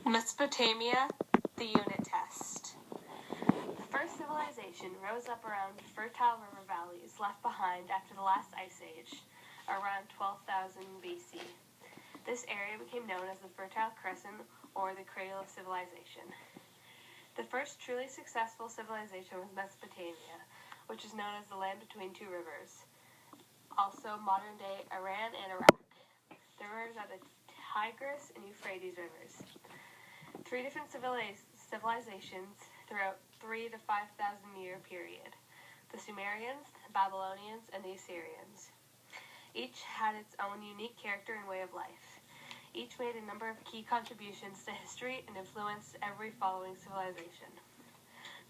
Mesopotamia, the unit test. The first civilization rose up around fertile river valleys left behind after the last ice age, around 12,000 BC. This area became known as the Fertile Crescent, or the cradle of civilization. The first truly successful civilization was Mesopotamia, which is known as the land between two rivers, also modern-day Iran and Iraq. The rivers are the Tigris and Euphrates rivers. Three different civilizations throughout 3,000 to 5,000 year period: the Sumerians, the Babylonians, and the Assyrians. Each had its own unique character and way of life. Each made a number of key contributions to history and influenced every following civilization.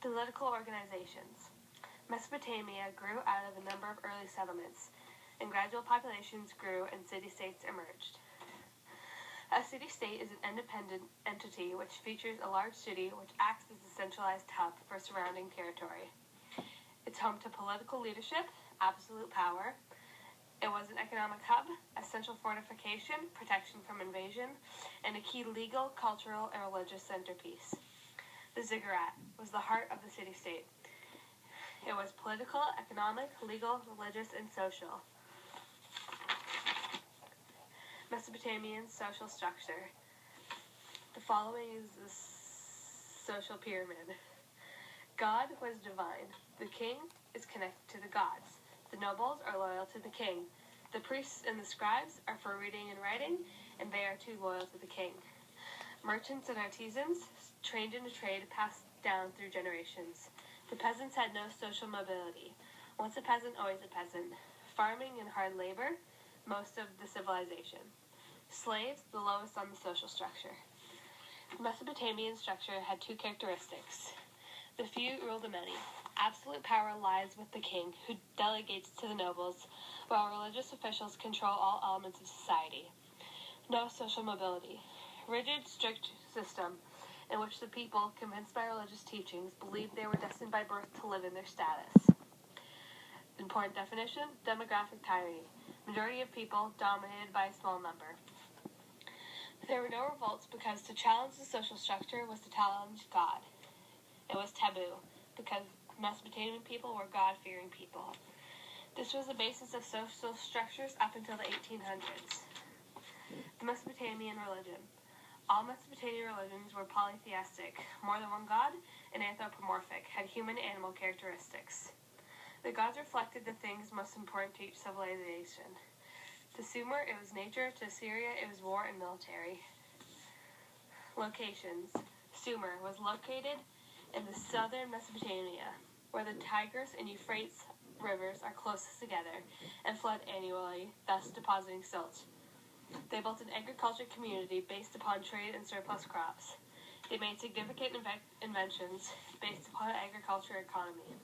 Political organizations. Mesopotamia grew out of a number of early settlements, and gradual populations grew and city-states emerged. A city-state is an independent entity which features a large city which acts as a centralized hub for surrounding territory. It's home to political leadership, absolute power. It was an economic hub, a central fortification, protection from invasion, and a key legal, cultural, and religious centerpiece. The ziggurat was the heart of the city-state. It was political, economic, legal, religious, and social. Mesopotamian social structure. The following is the social pyramid. God was divine. The king is connected to the gods. The nobles are loyal to the king. The priests and the scribes are for reading and writing, and they are too loyal to the king. Merchants and artisans, trained in a trade, passed down through generations. The peasants had no social mobility. Once a peasant, always a peasant. Farming and hard labor, most of the civilization. Slaves, the lowest on the social structure. The Mesopotamian structure had two characteristics. The few rule the many. Absolute power lies with the king, who delegates to the nobles, while religious officials control all elements of society. No social mobility. Rigid, strict system in which the people, convinced by religious teachings, believed they were destined by birth to live in their status. Important definition: demographic tyranny. Majority of people dominated by a small number. There were no revolts because to challenge the social structure was to challenge God. It was taboo because Mesopotamian people were God-fearing people. This was the basis of social structures up until the 1800s. The Mesopotamian religion. All Mesopotamian religions were polytheistic, more than one god, and anthropomorphic, had human-animal characteristics. The gods reflected the things most important to each civilization. To Sumer, it was nature. To Assyria, it was war and military. Locations. Sumer was located in the southern Mesopotamia, where the Tigris and Euphrates rivers are closest together and flood annually, thus depositing silt. They built an agricultural community based upon trade and surplus crops. They made significant inventions based upon an agricultural economy.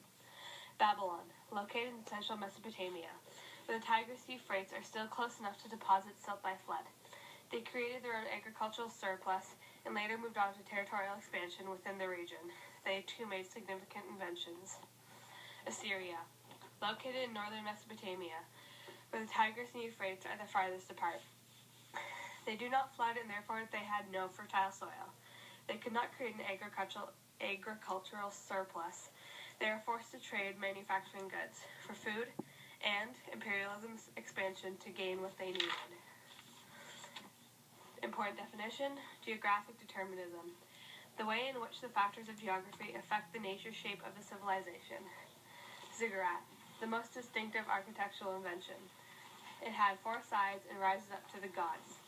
Babylon, located in central Mesopotamia, where the Tigris and Euphrates are still close enough to deposit silt by flood. They created their own agricultural surplus and later moved on to territorial expansion within the region. They too made significant inventions. Assyria, located in northern Mesopotamia, where the Tigris and Euphrates are the farthest apart. They do not flood, and therefore they had no fertile soil. They could not create an agricultural surplus. They are forced to trade manufacturing goods for food and imperialism's expansion to gain what they needed. Important definition: geographic determinism. The way in which the factors of geography affect the nature shape of a civilization. Ziggurat, the most distinctive architectural invention. It had four sides and rises up to the gods.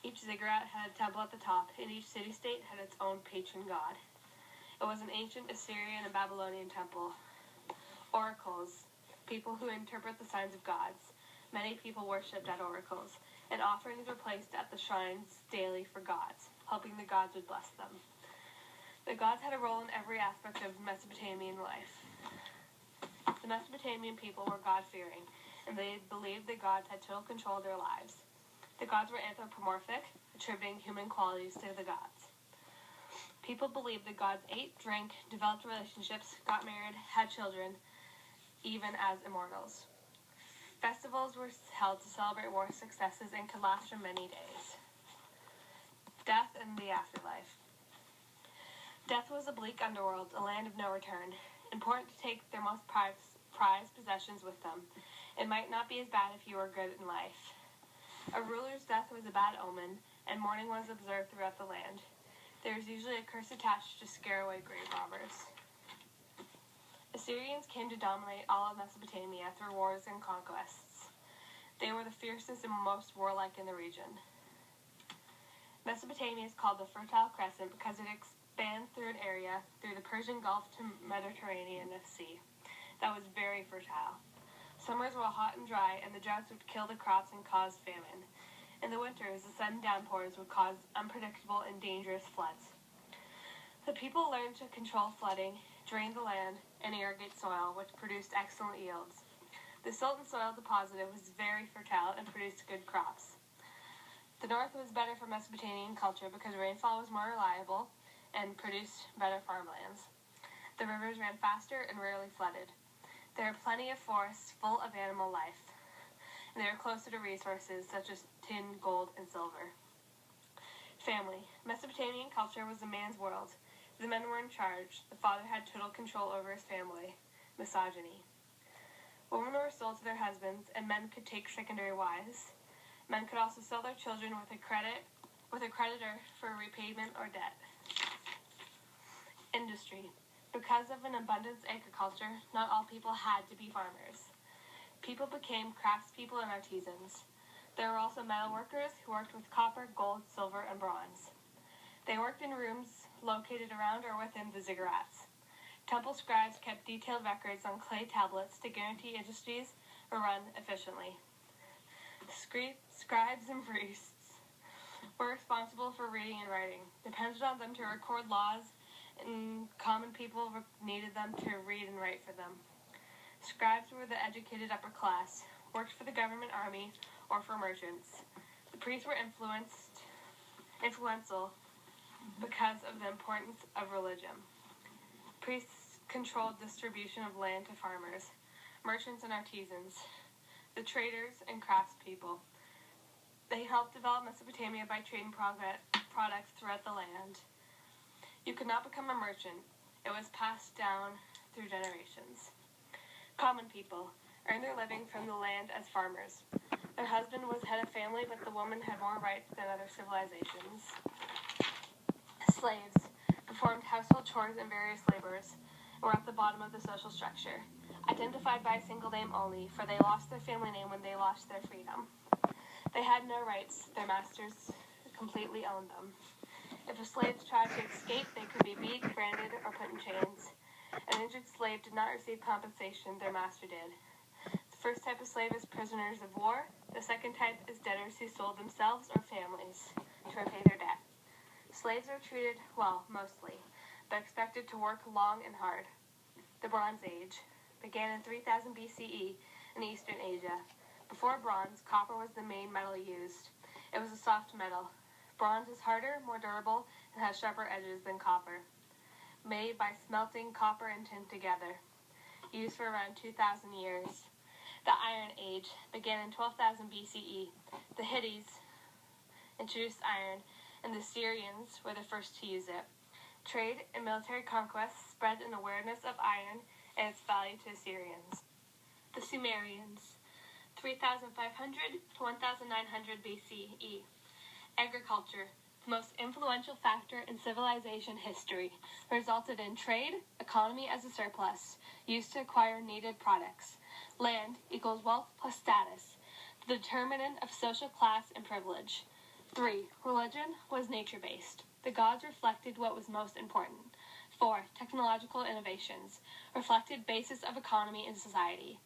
Each ziggurat had a temple at the top, and each city-state had its own patron god. It was an ancient Assyrian and Babylonian temple. Oracles, people who interpret the signs of gods. Many people worshipped at oracles, and offerings were placed at the shrines daily for gods, hoping the gods would bless them. The gods had a role in every aspect of Mesopotamian life. The Mesopotamian people were God-fearing, and they believed the gods had total control of their lives. The gods were anthropomorphic, attributing human qualities to the gods. People believed the gods ate, drank, developed relationships, got married, had children, even as immortals. Festivals were held to celebrate war successes and could last for many days. Death and the afterlife. Death was a bleak underworld, a land of no return. Important to take their most prized possessions with them. It might not be as bad if you were good in life. A ruler's death was a bad omen, and mourning was observed throughout the land. There is usually a curse attached to scare away grave robbers. Assyrians came to dominate all of Mesopotamia through wars and conquests. They were the fiercest and most warlike in the region. Mesopotamia is called the Fertile Crescent because it expands through an area through the Persian Gulf to Mediterranean Sea that was very fertile. Summers were hot and dry, and the droughts would kill the crops and cause famine. In the winters, the sudden downpours would cause unpredictable and dangerous floods. The people learned to control flooding, drain the land, and irrigate soil, which produced excellent yields. The silt and soil deposited was very fertile and produced good crops. The north was better for Mesopotamian culture because rainfall was more reliable and produced better farmlands. The rivers ran faster and rarely flooded. There are plenty of forests full of animal life, and they are closer to resources such as tin, gold, and silver. Family. Mesopotamian culture was a man's world. The men were in charge. The father had total control over his family. Misogyny. Women were sold to their husbands, and men could take secondary wives. Men could also sell their children with a creditor for repayment or debt. Industry. Because of an abundance agriculture, not all people had to be farmers. People became craftspeople and artisans. There were also metal workers who worked with copper, gold, silver, and bronze. They worked in rooms located around or within the ziggurats. Temple scribes kept detailed records on clay tablets to guarantee industries were run efficiently. Scribes and priests were responsible for reading and writing, depended on them to record laws, and common people needed them to read and write for them. Scribes were the educated upper class, worked for the government army or for merchants. The priests were influential because of the importance of religion. Priests controlled distribution of land to farmers, merchants and artisans, the traders and craftspeople. They helped develop Mesopotamia by trading products throughout the land. You could not become a merchant. It was passed down through generations. Common people earned their living from the land as farmers. Their husband was head of family, but the woman had more rights than other civilizations. Slaves performed household chores and various labors, and were at the bottom of the social structure, identified by a single name only, for they lost their family name when they lost their freedom. They had no rights. Their masters completely owned them. If a slave tried to escape, they could be beat, branded, or put in chains. An injured slave did not receive compensation, their master did. The first type of slave is prisoners of war. The second type is debtors who sold themselves or families to repay their debt. Slaves are treated well, mostly, but expected to work long and hard. The Bronze Age began in 3000 BCE in Eastern Asia. Before bronze, copper was the main metal used. It was a soft metal. Bronze is harder, more durable, and has sharper edges than copper. Made by smelting copper and tin together. Used for around 2,000 years. The Iron Age began in 12,000 BCE. The Hittites introduced iron, and the Syrians were the first to use it. Trade and military conquests spread an awareness of iron and its value to Assyrians. The Sumerians, 3,500 to 1,900 BCE. Agriculture, the most influential factor in civilization history, resulted in trade, economy as a surplus, used to acquire needed products. Land equals wealth plus status, the determinant of social class and privilege. 3. Religion was nature-based. The gods reflected what was most important. 4. Technological innovations reflected basis of economy and society.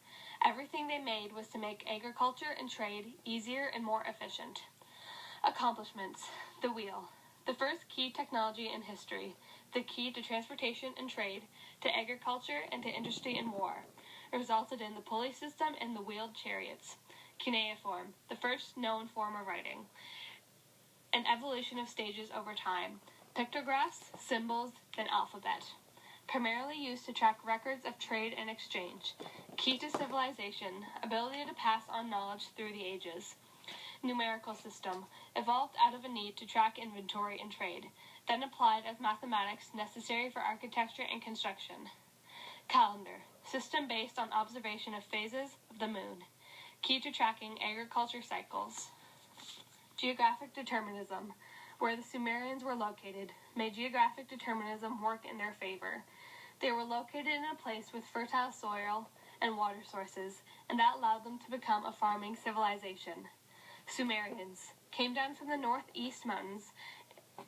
Everything they made was to make agriculture and trade easier and more efficient. Accomplishments. The wheel. The first key technology in history. The key to transportation and trade, to agriculture and to industry and war. Resulted in the pulley system and the wheeled chariots. Cuneiform. The first known form of writing. An evolution of stages over time. Pictographs, symbols, then alphabet. Primarily used to track records of trade and exchange. Key to civilization. Ability to pass on knowledge through the ages. numerical system, evolved out of a need to track inventory and trade, then applied as mathematics necessary for architecture and construction. Calendar, system based on observation of phases of the moon, key to tracking agriculture cycles. Geographic determinism, where the Sumerians were located, made geographic determinism work in their favor. They were located in a place with fertile soil and water sources, and that allowed them to become a farming civilization. Sumerians came down from the northeast mountains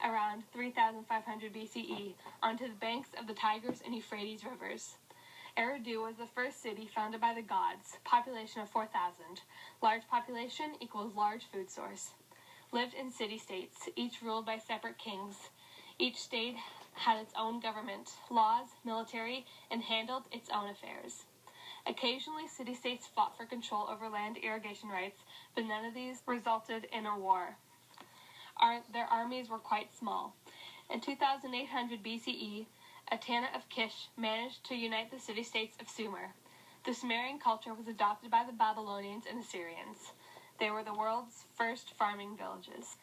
around 3,500 BCE onto the banks of the Tigris and Euphrates rivers. Eridu was the first city founded by the gods, population of 4,000. Large population equals large food source. Lived in city-states, each ruled by separate kings. Each state had its own government, laws, military, and handled its own affairs. Occasionally, city-states fought for control over land irrigation rights, but none of these resulted in a war. Their armies were quite small. In 2800 BCE, Atana of Kish managed to unite the city-states of Sumer. The Sumerian culture was adopted by the Babylonians and Assyrians. They were the world's first farming villages.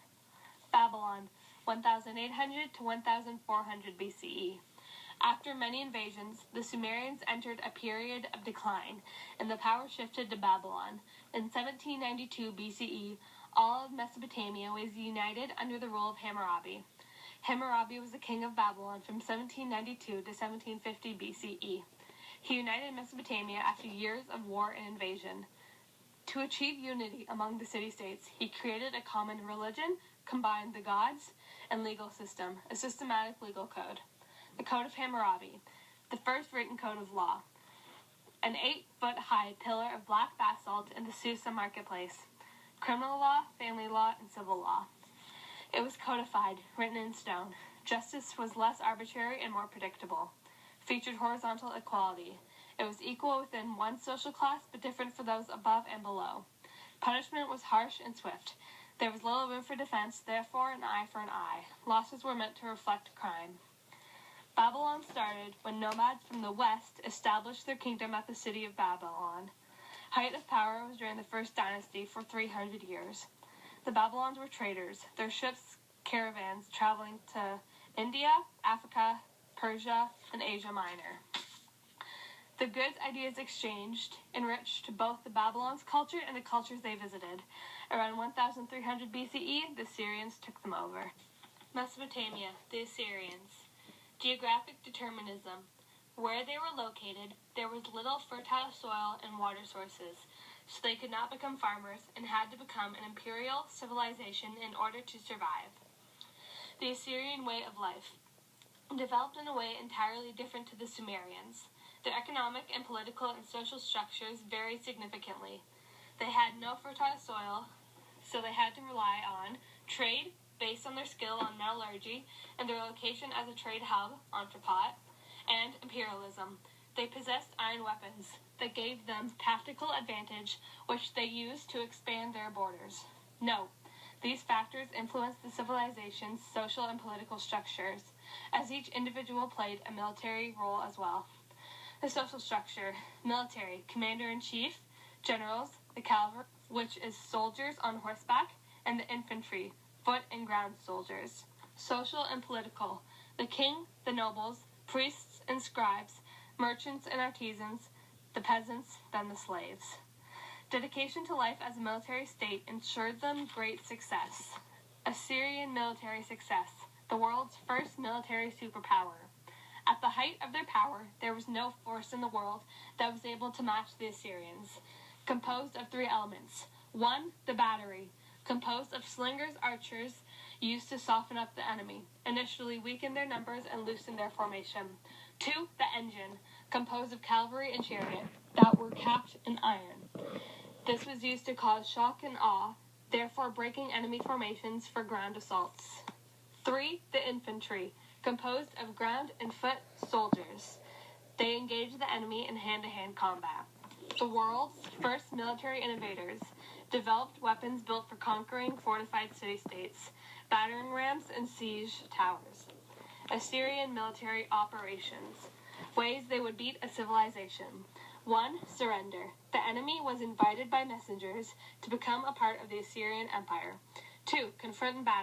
Babylon, 1800 to 1400 BCE. After many invasions, the Sumerians entered a period of decline, and the power shifted to Babylon. In 1792 BCE, all of Mesopotamia was united under the rule of Hammurabi. Hammurabi was the king of Babylon from 1792 to 1750 BCE. He united Mesopotamia after years of war and invasion. To achieve unity among the city-states, he created a common religion, combined the gods, and legal system, a systematic legal code. The Code of Hammurabi, the first written code of law. An 8-foot-high pillar of black basalt in the Susa marketplace. Criminal law, family law, and civil law. It was codified, written in stone. Justice was less arbitrary and more predictable. Featured horizontal equality. It was equal within one social class, but different for those above and below. Punishment was harsh and swift. There was little room for defense, therefore an eye for an eye. Losses were meant to reflect crime. Babylon started when nomads from the west established their kingdom at the city of Babylon. Height of power was during the first dynasty for 300 years. The Babylons were traders, their ships caravans traveling to India, Africa, Persia, and Asia Minor. The goods ideas exchanged enriched both the Babylons' culture and the cultures they visited. Around 1300 BCE, the Assyrians took them over. Mesopotamia, the Assyrians. Geographic determinism. Where they were located, there was little fertile soil and water sources, so they could not become farmers and had to become an imperial civilization in order to survive. The Assyrian way of life developed in a way entirely different to the Sumerians. Their economic and political and social structures varied significantly. They had no fertile soil, so they had to rely on trade, based on their skill on metallurgy and their location as a trade hub, entrepot, and imperialism. They possessed iron weapons that gave them tactical advantage, which they used to expand their borders. Note, these factors influenced the civilization's social and political structures, as each individual played a military role as well. The social structure: military, commander-in-chief, generals, the cavalry, which is soldiers on horseback, and the infantry, foot and ground soldiers. Social and political: the king, the nobles, priests and scribes, merchants and artisans, the peasants, then the slaves. Dedication to life as a military state ensured them great success. Assyrian military success, the world's first military superpower. At the height of their power, there was no force in the world that was able to match the Assyrians. Composed of 3 elements. 1, the battery, composed of slingers, archers, used to soften up the enemy, initially weaken their numbers and loosen their formation. 2, the engine, composed of cavalry and chariot, that were capped in iron. This was used to cause shock and awe, therefore breaking enemy formations for ground assaults. 3, the infantry, composed of ground and foot soldiers. They engaged the enemy in hand-to-hand combat. The world's first military innovators developed weapons built for conquering fortified city-states, battering rams, and siege towers. Assyrian military operations. Ways they would beat a civilization. 1. Surrender. The enemy was invited by messengers to become a part of the Assyrian Empire. 2. Confront and battle.